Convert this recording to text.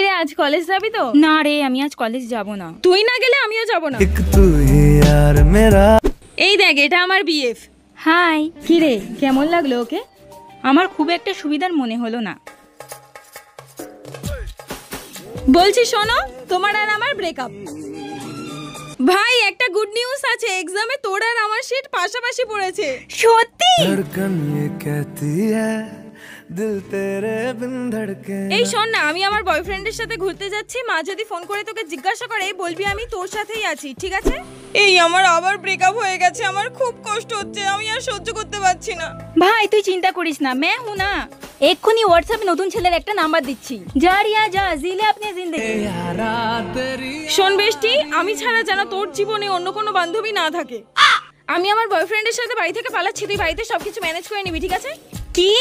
রে আজ কলেজ যাবি তো? না রে, আমি আজ কলেজ যাব না। তুই না গেলে আমিও যাব না। এই দেখ, এটা আমার বিএফ। হাই। কি রে, কেমন লাগলো ওকে? আমার খুব একটা সুবিধার মনে হলো না। বলছি শোনো, তোমার আর আমার ব্রেকআপ। ভাই একটা গুড নিউজ আছে, এক্সামে তোর আর আমার সিট পাশাপাশি পড়েছে। সত্যি? এই শোন না, আমি আমার বয়ফ্রেন্ডের সাথে ঘুরতে যাচ্ছি। মা যদি ফোন করে তোকে জিজ্ঞাসা করে, বলবি আমি তোর সাথেই আছি, ঠিক আছে? এই আমার আবার ব্রেকআপ হয়ে গেছে, আমার খুব কষ্ট হচ্ছে, আমি আর সহ্য করতে পারছি না। ভাই তুই চিন্তা করিস না, मैं हूं না। এক্ষুনি হোয়াটসঅ্যাপে নতুন ছেলের একটা নাম্বার দিচ্ছি। যা রিয়া যা, জিলে আপনি জিন্দেগি। শোন বেষ্টি, আমি ছাড়া যেন তোর জীবনে অন্য কোনো বান্ধবী না থাকে। আমি আমার বয়ফ্রেন্ডের সাথে বাড়ি থেকে পালাচ্ছি, তুই বাড়িতে সবকিছু ম্যানেজ করে নিবি, ঠিক আছে? কি?